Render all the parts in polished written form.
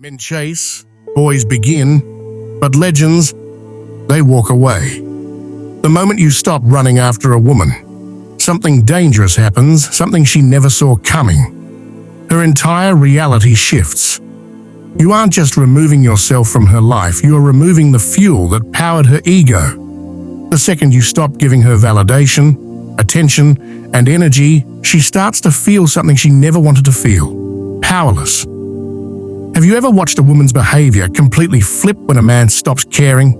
Men chase, boys begin, but legends, they walk away. The moment you stop running after a woman, something dangerous happens, something she never saw coming. Her entire reality shifts. You aren't just removing yourself from her life, you are removing the fuel that powered her ego. The second you stop giving her validation, attention, and energy, she starts to feel something she never wanted to feel: powerless. Have you ever watched a woman's behavior completely flip when a man stops caring?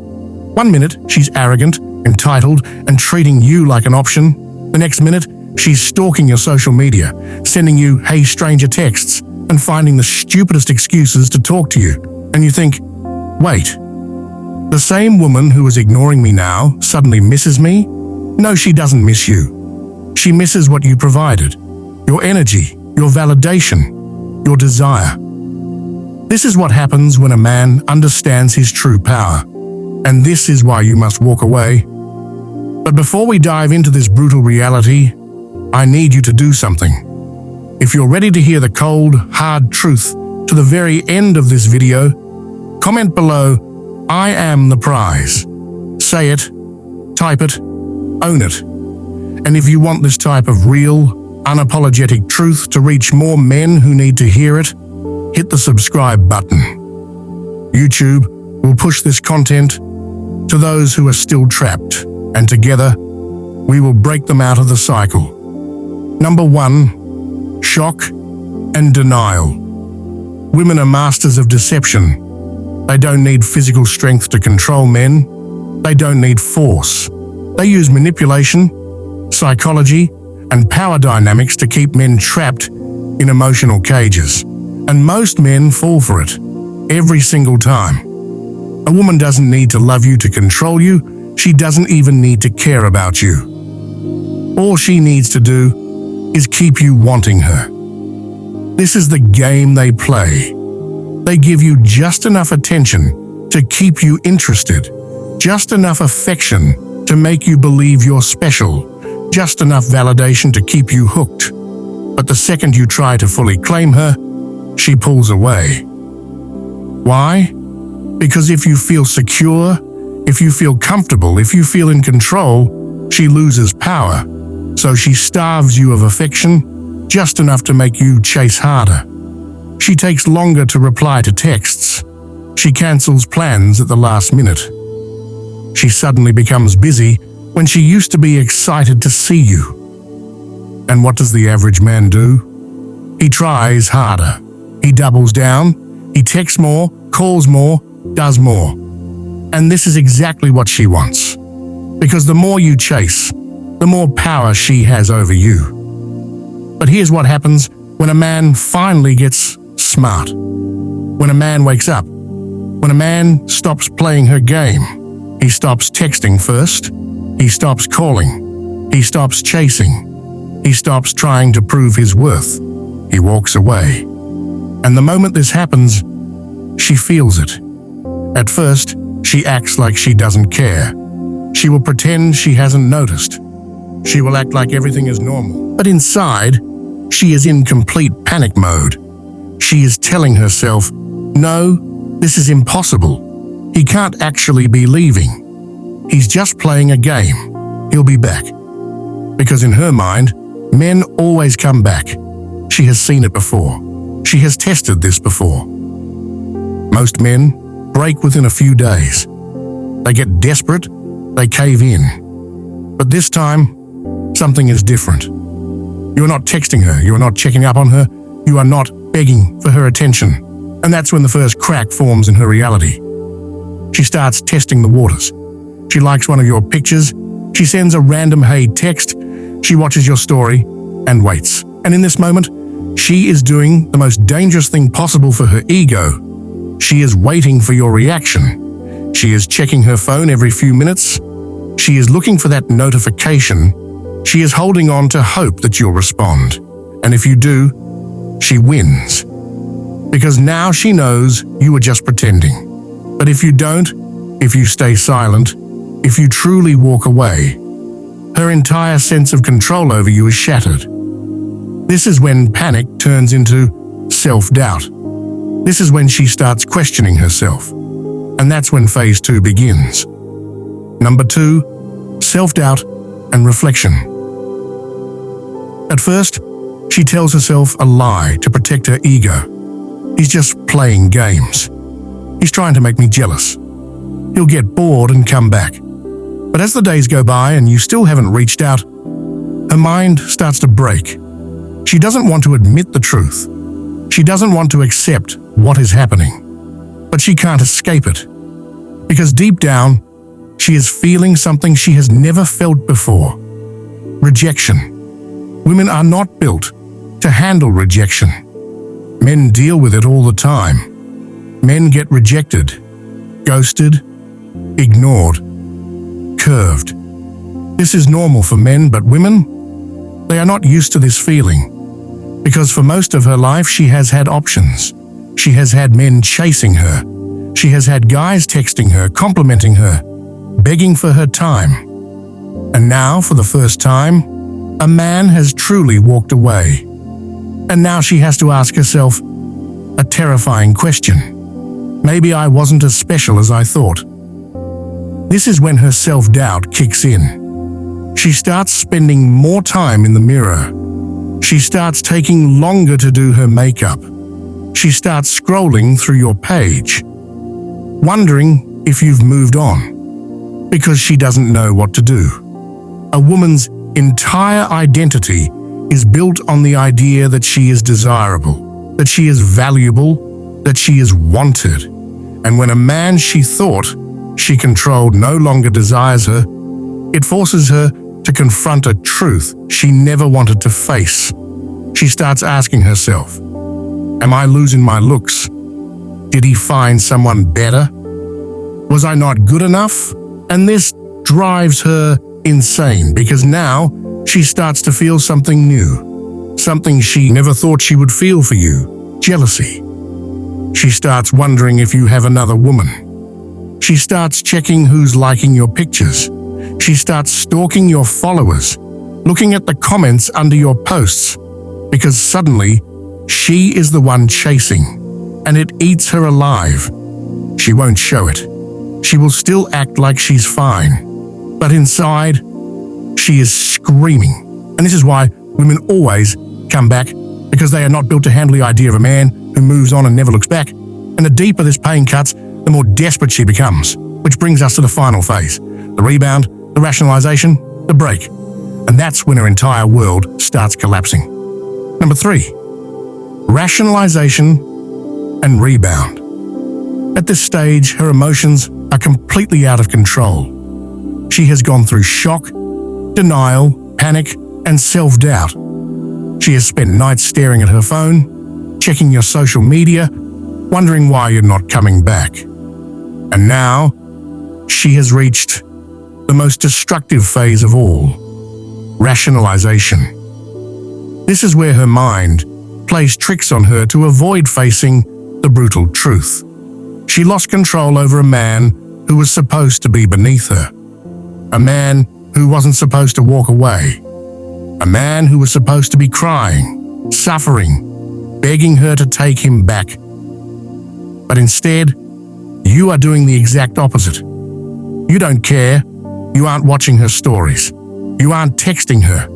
1 minute, she's arrogant, entitled, and treating you like an option. The next minute, she's stalking your social media, sending you "hey stranger" texts, and finding the stupidest excuses to talk to you. And you think, wait, the same woman who is ignoring me now suddenly misses me? No, she doesn't miss you. She misses what you provided: your energy, your validation, your desire. This is what happens when a man understands his true power. And this is why you must walk away. But before we dive into this brutal reality, I need you to do something. If you're ready to hear the cold, hard truth to the very end of this video, comment below, "I am the prize." Say it, type it, own it. And if you want this type of real, unapologetic truth to reach more men who need to hear it, hit the subscribe button. YouTube will push this content to those who are still trapped, and together, we will break them out of the cycle. Number 1, shock and denial. Women are masters of deception. They don't need physical strength to control men. They don't need force. They use manipulation, psychology, and power dynamics to keep men trapped in emotional cages. And most men fall for it, every single time. A woman doesn't need to love you to control you. She doesn't even need to care about you. All she needs to do is keep you wanting her. This is the game they play. They give you just enough attention to keep you interested, just enough affection to make you believe you're special, just enough validation to keep you hooked. But the second you try to fully claim her, she pulls away. Why? Because if you feel secure, if you feel comfortable, if you feel in control, she loses power. So she starves you of affection, just enough to make you chase harder. She takes longer to reply to texts. She cancels plans at the last minute. She suddenly becomes busy when she used to be excited to see you. And what does the average man do? He tries harder. He doubles down. He texts more, calls more, does more. And this is exactly what she wants. Because the more you chase, the more power she has over you. But here's what happens when a man finally gets smart. When a man wakes up. When a man stops playing her game. He stops texting first. He stops calling. He stops chasing. He stops trying to prove his worth. He walks away. And the moment this happens, she feels it. At first, she acts like she doesn't care. She will pretend she hasn't noticed. She will act like everything is normal. But inside, she is in complete panic mode. She is telling herself, "No, this is impossible. He can't actually be leaving. He's just playing a game. He'll be back." Because in her mind, men always come back. She has seen it before. She has tested this before. Most men break within a few days. They get desperate, they cave in. But this time, something is different. You're not texting her, you're not checking up on her, you are not begging for her attention. And that's when the first crack forms in her reality. She starts testing the waters. She likes one of your pictures, she sends a random "hey" text, she watches your story, and waits. And in this moment, she is doing the most dangerous thing possible for her ego. She is waiting for your reaction. She is checking her phone every few minutes. She is looking for that notification. She is holding on to hope that you'll respond. And if you do, she wins. Because now she knows you are just pretending. But if you don't, if you stay silent, if you truly walk away, her entire sense of control over you is shattered. This is when panic turns into self-doubt. This is when she starts questioning herself. And that's when phase 2 begins. Number 2, self-doubt and reflection. At first, she tells herself a lie to protect her ego. He's just playing games. He's trying to make me jealous. He'll get bored and come back. But as the days go by and you still haven't reached out, her mind starts to break. She doesn't want to admit the truth. She doesn't want to accept what is happening. But she can't escape it. Because deep down, she is feeling something she has never felt before. Rejection. Women are not built to handle rejection. Men deal with it all the time. Men get rejected, ghosted, ignored, curved. This is normal for men, but women, they are not used to this feeling. Because for most of her life, she has had options. She has had men chasing her. She has had guys texting her, complimenting her, begging for her time. And now, for the first time, a man has truly walked away. And now she has to ask herself a terrifying question. Maybe I wasn't as special as I thought. This is when her self-doubt kicks in. She starts spending more time in the mirror. She starts taking longer to do her makeup. She starts scrolling through your page, wondering if you've moved on, because she doesn't know what to do. A woman's entire identity is built on the idea that she is desirable, that she is valuable, that she is wanted. And when a man she thought she controlled no longer desires her, it forces her to confront a truth she never wanted to face. She starts asking herself, am I losing my looks? Did he find someone better? Was I not good enough? And this drives her insane because now she starts to feel something new, something she never thought she would feel for you, jealousy. She starts wondering if you have another woman. She starts checking who's liking your pictures. She starts stalking your followers, looking at the comments under your posts, because suddenly she is the one chasing, and it eats her alive. She won't show it. She will still act like she's fine, but inside, she is screaming. And this is why women always come back, because they are not built to handle the idea of a man who moves on and never looks back. And the deeper this pain cuts, the more desperate she becomes, which brings us to the final phase, the rebound, the rationalization, the break. And that's when her entire world starts collapsing. Number 3, rationalization and rebound. At this stage, her emotions are completely out of control. She has gone through shock, denial, panic, and self-doubt. She has spent nights staring at her phone, checking your social media, wondering why you're not coming back. And now, she has reached the most destructive phase of all, rationalization. This is where her mind plays tricks on her to avoid facing the brutal truth. She lost control over a man who was supposed to be beneath her, a man who wasn't supposed to walk away, a man who was supposed to be crying, suffering, begging her to take him back. But instead, you are doing the exact opposite. You don't care. You aren't watching her stories. You aren't texting her.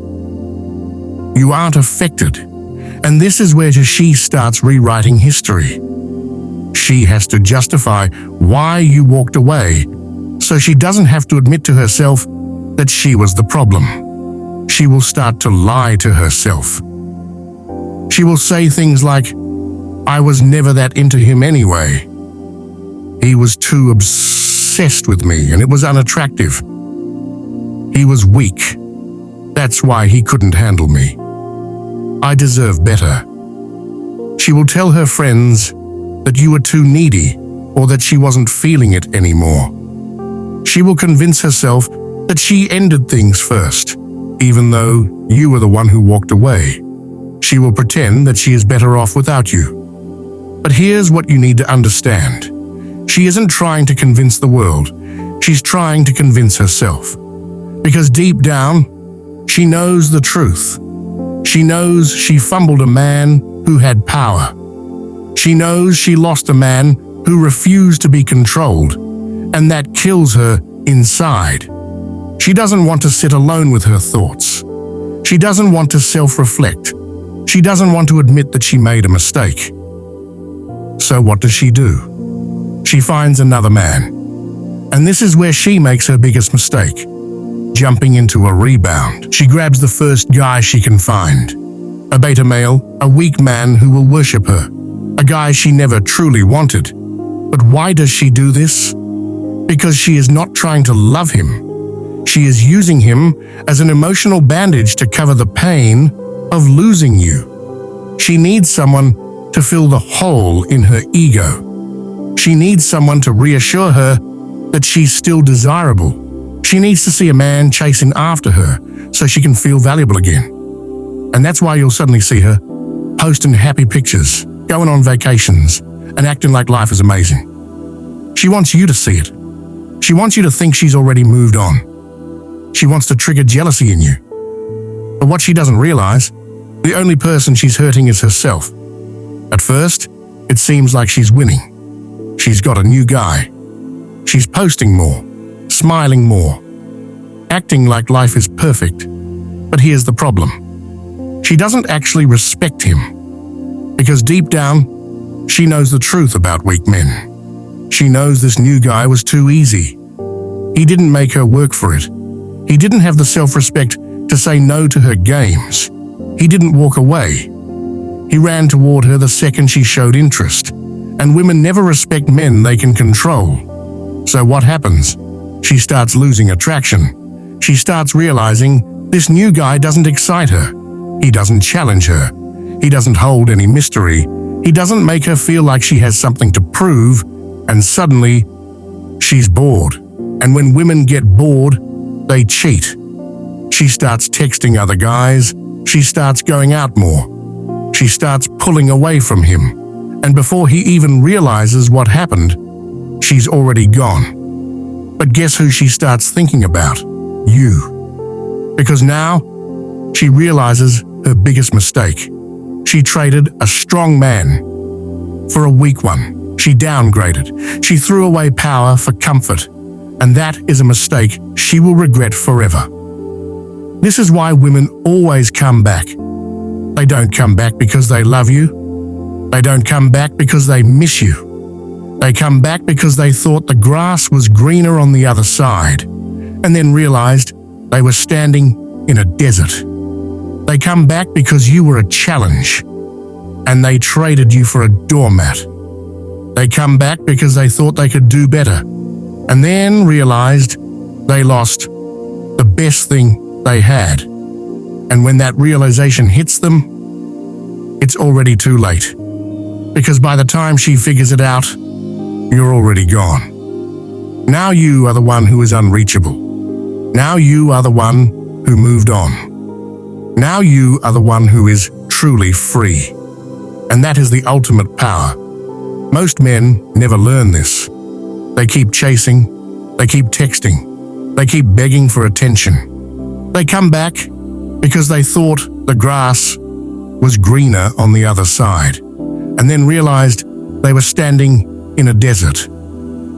You aren't affected. And this is where she starts rewriting history. She has to justify why you walked away, so she doesn't have to admit to herself that she was the problem. She will start to lie to herself. She will say things like, I was never that into him anyway. He was too obsessed with me and it was unattractive. He was weak. That's why he couldn't handle me. I deserve better. She will tell her friends that you were too needy or that she wasn't feeling it anymore. She will convince herself that she ended things first, even though you were the one who walked away. She will pretend that she is better off without you. But here's what you need to understand. She isn't trying to convince the world. She's trying to convince herself. Because deep down, she knows the truth. She knows she fumbled a man who had power. She knows she lost a man who refused to be controlled, and that kills her inside. She doesn't want to sit alone with her thoughts. She doesn't want to self-reflect. She doesn't want to admit that she made a mistake. So what does she do? She finds another man. And this is where she makes her biggest mistake, jumping into a rebound. She grabs the first guy she can find. A beta male, a weak man who will worship her. A guy she never truly wanted. But why does she do this? Because she is not trying to love him. She is using him as an emotional bandage to cover the pain of losing you. She needs someone to fill the hole in her ego. She needs someone to reassure her that she's still desirable. She needs to see a man chasing after her so she can feel valuable again. And that's why you'll suddenly see her posting happy pictures, going on vacations, and acting like life is amazing. She wants you to see it. She wants you to think she's already moved on. She wants to trigger jealousy in you. But what she doesn't realize, the only person she's hurting is herself. At first, it seems like she's winning. She's got a new guy. She's posting more, smiling more, acting like life is perfect. But here's the problem. She doesn't actually respect him. Because deep down, she knows the truth about weak men. She knows this new guy was too easy. He didn't make her work for it. He didn't have the self-respect to say no to her games. He didn't walk away. He ran toward her the second she showed interest. And women never respect men they can control. So what happens? She starts losing attraction. She starts realizing this new guy doesn't excite her. He doesn't challenge her. He doesn't hold any mystery. He doesn't make her feel like she has something to prove. And suddenly, she's bored. And when women get bored, they cheat. She starts texting other guys. She starts going out more. She starts pulling away from him. And before he even realizes what happened, she's already gone. But guess who she starts thinking about? You. Because now, she realizes her biggest mistake. She traded a strong man for a weak one. She downgraded. She threw away power for comfort. And that is a mistake she will regret forever. This is why women always come back. They don't come back because they love you. They don't come back because they miss you. They come back because they thought the grass was greener on the other side, and then realized they were standing in a desert. They come back because you were a challenge, and they traded you for a doormat. They come back because they thought they could do better, and then realized they lost the best thing they had. And when that realization hits them, it's already too late. Because by the time she figures it out, you're already gone. Now you are the one who is unreachable. Now you are the one who moved on. Now you are the one who is truly free. And that is the ultimate power. Most men never learn this. They keep chasing, they keep texting, they keep begging for attention. They come back because they thought the grass was greener on the other side, and then realized they were standing in a desert.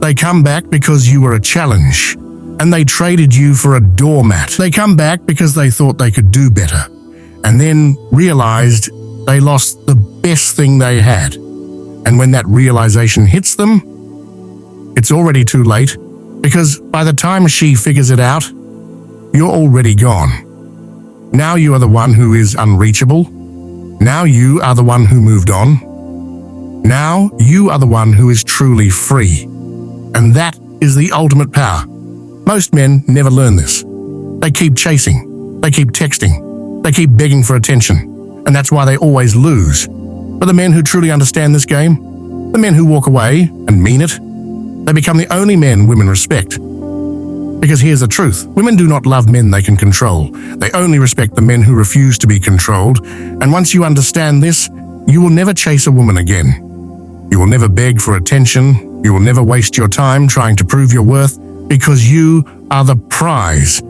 They come back because you were a challenge, and they traded you for a doormat. They come back because they thought they could do better, and then realized they lost the best thing they had. And when that realization hits them, it's already too late, because by the time she figures it out, you're already gone. Now you are the one who is unreachable. Now you are the one who moved on. Now you are the one who is truly free. And that is the ultimate power. Most men never learn this. They keep chasing, they keep texting, they keep begging for attention, and that's why they always lose. But the men who truly understand this game, the men who walk away and mean it, they become the only men women respect. Because here's the truth, women do not love men they can control. They only respect the men who refuse to be controlled. And once you understand this, you will never chase a woman again. You will never beg for attention. You will never waste your time trying to prove your worth, because you are the prize.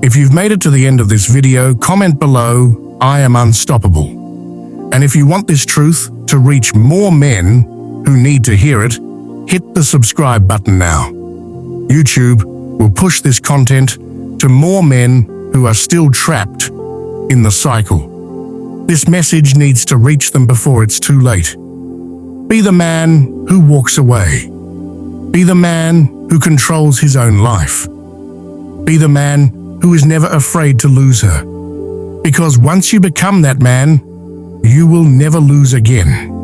If you've made it to the end of this video, comment below, "I am unstoppable." And if you want this truth, to reach more men who need to hear it, hit the subscribe button now. YouTube will push this content to more men who are still trapped in the cycle. This message needs to reach them before it's too late. Be the man who walks away. Be the man who controls his own life. Be the man who is never afraid to lose her. Because once you become that man, you will never lose again.